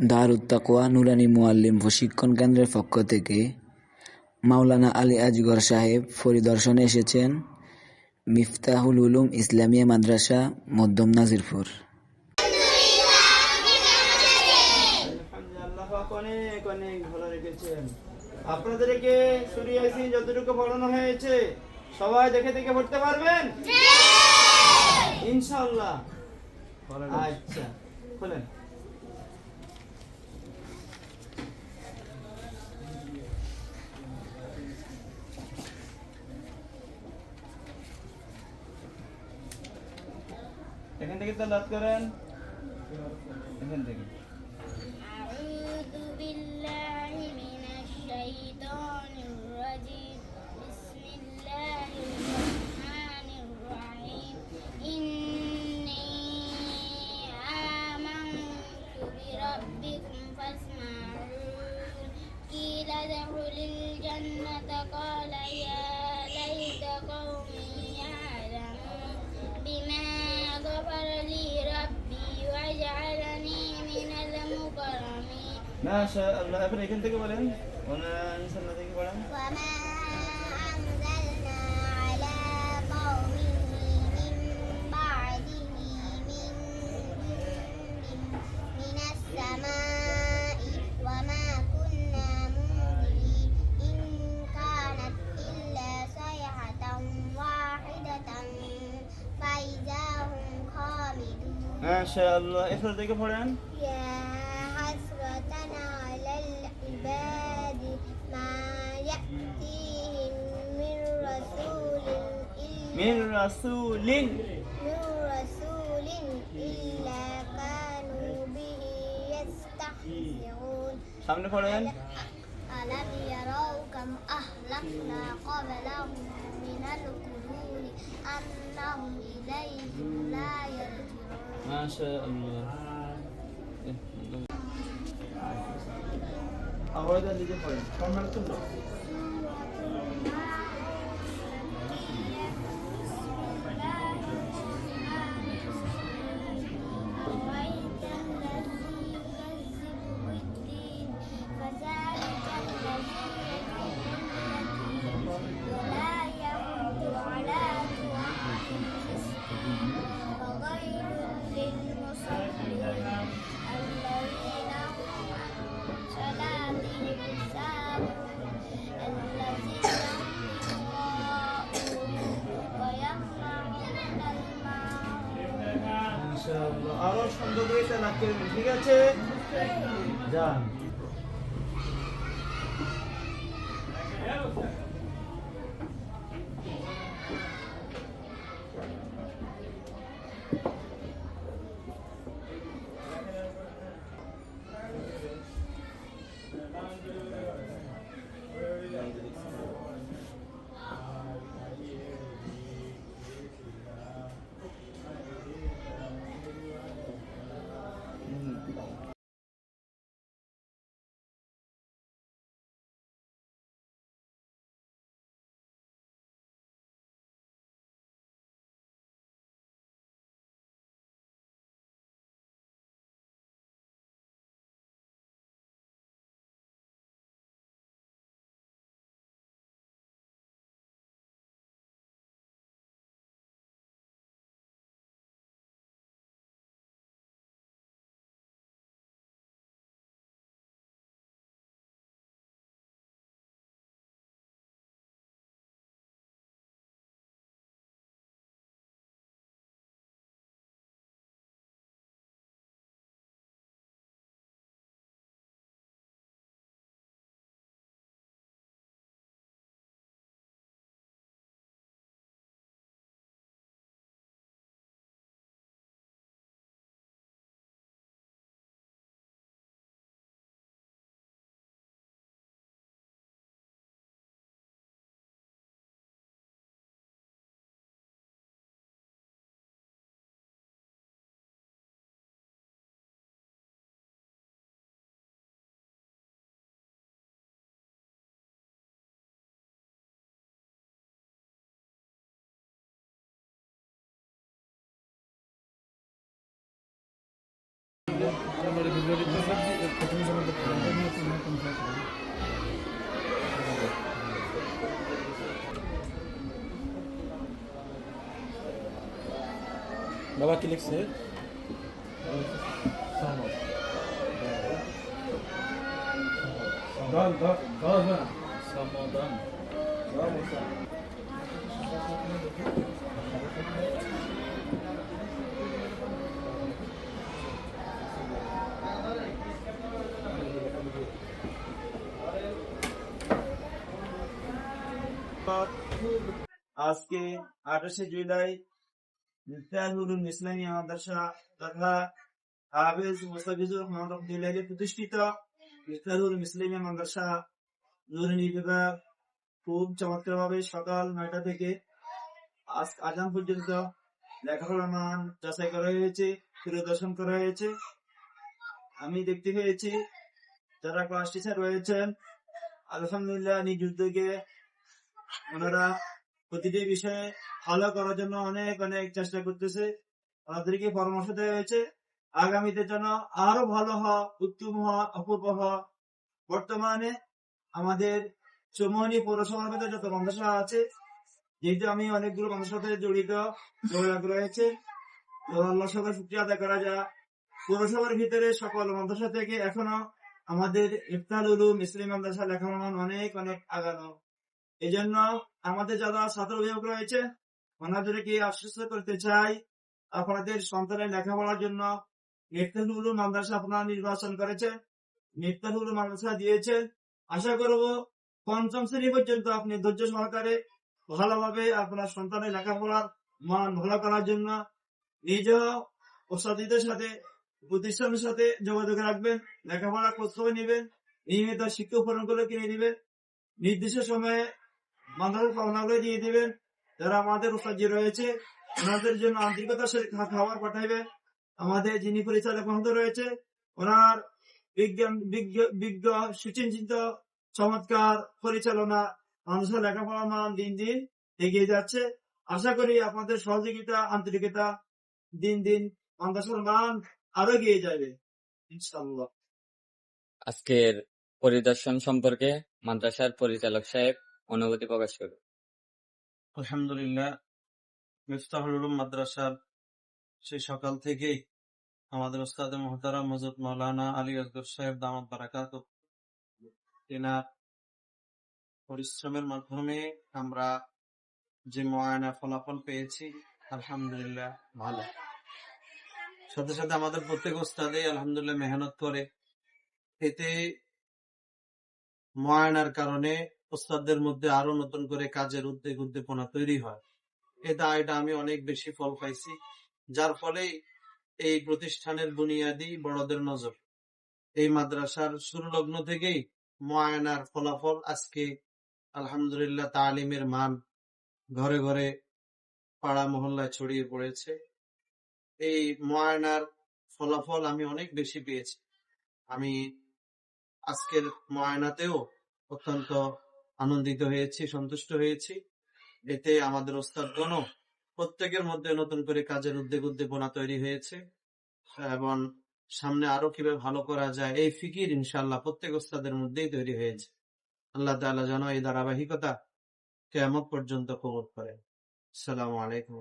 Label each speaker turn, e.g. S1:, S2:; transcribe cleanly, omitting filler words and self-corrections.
S1: দারুত তাকওয়া নুরানী মুআল্লিম প্রশিক্ষণ কেন্দ্রের পক্ষ থেকে মাওলানা আলী আজগর সাহেব পরিদর্শনে এসেছেন মিফতাহুল উলুম ইসলামিয়া মাদ্রাসা, মধ্যম নাজিরপুর।
S2: অনেক অনেক ভালো রেখেছেন। আপনাদেরকে সূরা ইয়াসিন যতটুকু পড়ানো হয়েছে সবাই দেখে দেখে পড়তে পারবেন ইনশাআল্লাহ। আচ্ছা, খুলেন। এখান থেকে তেলাওয়াত করেন, এখান থেকে।
S3: আউযু বিল্লাহি মিনাশ শাইতানির রাজিম। বিসমিল্লাহির রাহমানির রাহিম। ইন্নী আমানতু বিরাব্বিকুম ফাসমাউন। কিলা দখুলিল জান্নাতা ক্বালা ইয়া লাইতা কওমি ইয়ালামুন বিমা গফারা লি রাব্বি ওয়াজআলানি মিনাল মুকাররামিন।
S2: মাশাআল্লাহ। এখন এখান থেকে বলেন, ওয়ানা থেকে পড়েন।
S3: وما أنزلنا على قومه من بعده من جند من السماء وما كنا منزلين إن كانت إلا صيحة واحدة فإذا هم خامدون
S2: মাশাআল্লাহ। এরপর থেকে পড়েন।
S3: يا حسرة على العباد ما يأتيهم من رسول إلا كانوا به يستهزئون
S2: সামনে পড়েন।
S3: ألم يروا كم أهلكنا قبلهم من القرون أنهم إليهم لا يرجعون
S2: মাশাআল্লাহ। আওয়াজটা দিতে পড়েন, সম্মানিত লোক।
S3: أرأيت الذي يكذب بالدين فذلك الذي يدعو ولا يرد على طعام المسكين فويل للمصلين الذين هم عن صلاتهم ساهون الذين هم يراءون ويمنعون الماعون
S2: মাশাআল্লাহ। আরো সুন্দর করে তেলাওয়াত করবেন, ঠিক আছে? যান।
S4: বাবা কি লিখছে? সমাধান।
S2: আজকে 28শে জুলাই মিফতাহুল ইসলামী মাদ্রাসা তথা হাফেজ মুস্তাফিজুর রহমান রহমাতুল্লাহি প্রতিষ্ঠিত মিফতাহুল ইসলামী মাদ্রাসা নুরানী বিভাগ খুব চমৎকারভাবে সকাল 9টা থেকে আজ আজান পর্যন্ত লেখাপড়ার মান যাচাই করা হয়েছে, পরিদর্শন করা হয়েছে। আমি দেখতে পেয়েছি যারা ক্লাস টিচার রয়েছেন আলহামদুলিল্লাহ নিজ উদ্যোগে ওনারা প্রতিটি বিষয়ে ভালো করার জন্য অনেক অনেক চেষ্টা করতেছে। আমাদেরকে পরামর্শ দেওয়া হয়েছে আগামীতে যেন আরো ভালো হওয়া, উত্তম হওয়া, অপূর্ব হওয়া। বর্তমানে আমাদের চৌমুহনী পৌরসভার মধ্যে যত মাদ্রাসা আছে, যেহেতু আমি অনেকগুলো মাদ্রাসার সাথে জড়িত যোগাযোগ রয়েছে, তো আল্লাহর সাথে শুকরিয়া আদায় করা যায়। পৌরসভার ভিতরে সকল মাদ্রাসা থেকে এখনো আমাদের ইফতাহুল উলুম ইসলামী মাদ্রাসা লেখাপড়ার মান অনেক অনেক আগানো। এই জন্য আমাদের যারা ছাত্র অভিভাবক রয়েছে ওনাদেরকে আশ্বস্ত করতে চাই, আপনাদের সন্তানের লেখাপড়ার জন্য মিফতাহুল উলুম মাদ্রাসা আপনারা নির্বাচন করেছেন, মিফতাহুল উলুম মাদ্রাসা দিয়েছেন। আশা করব 5ম শ্রেণী পর্যন্ত আপনি ধৈর্য সহকারে ভালোভাবে আপনার সন্তানের লেখাপড়ার মান ভালো করার জন্য নিজেও ওস্তাদিদের সাথে, প্রতিষ্ঠানের সাথে যোগাযোগ রাখবেন, লেখাপড়া খোঁজখবর নেবেন, নিয়মিত শিক্ষা উপকরণগুলো কিনে দিবেন, নির্দিষ্ট সময়ে মাদ্রাসার পাওনাগুলো দিয়ে দিবেন। যারা আমাদের ওস্তাদ রয়েছে ওনাদের জন্য আন্তরিকতার সাথে খাবার পাঠাইবে। আমাদের যিনি পরিচালক মহোদয় রয়েছে ওনার বিজ্ঞ সুচিন্তিত চমৎকার পরিচালনা মাদ্রাসা লেখাপড়ার মান দিন দিন এগিয়ে যাচ্ছে। আশা করি আপনাদের সহযোগিতা, আন্তরিকতা দিন দিন মাদ্রাসার মান আরো এগিয়ে যাবে ইনশাআল্লাহ।
S5: আজকের পরিদর্শন সম্পর্কে মাদ্রাসার পরিচালক সাহেব অনুভূতি প্রকাশ করবেন।
S4: আলহামদুলিল্লাহ, মিফতাহুল উলুম মাদ্রাসার সেই সকাল থেকেই আমাদের ওস্তাদ মুহতারাম হযরত মাওলানা আলী আসগর সাহেব দামাত বারাকাতুহু এনার পরিশ্রমের মাধ্যমে আমরা যে মুআয়না ফলাফল পেয়েছি আলহামদুলিল্লাহ ভালো। সাথে সাথে আমাদের প্রত্যেক ওস্তাদই আলহামদুলিল্লাহ মেহনত করে। এতে মুআয়নার কারণে ওস্তাদদের মধ্যে আরো নতুন করে কাজের উদ্দীপনা তৈরি হয়। এটা আমি অনেক বেশি ফল পাইছি, যার ফলে এই প্রতিষ্ঠানের বুনিয়াদি বড়দের নজর। এই মাদ্রাসার শুরু লগ্ন থেকেই মুআয়নার ফলাফল আজকে আলহামদুলিল্লাহ তালিমের মান ঘরে ঘরে পাড়া মহল্লায় ছড়িয়ে পড়েছে। এই মুআয়নার ফলাফল আমি অনেক বেশি পেয়েছি। আমি আজকের মুআয়নাতেও অত্যন্ত আনন্দিত হয়েছি, সন্তুষ্ট হয়েছি। এতে আমাদের ওস্তাদগণও প্রত্যেকের মধ্যে নতুন করে কাজের উদ্দীপনা তৈরি হয়েছে এবং সামনে আরো কিভাবে ভালো করা যায় এই ফিকির ইনশাআল্লাহ প্রত্যেক ওস্তাদের মধ্যেই তৈরি হয়েছে। আল্লাহ তাআলা যেন এই ধারাবাহিকতা কিয়ামত পর্যন্ত কবুল করেন। আসসালামু আলাইকুম।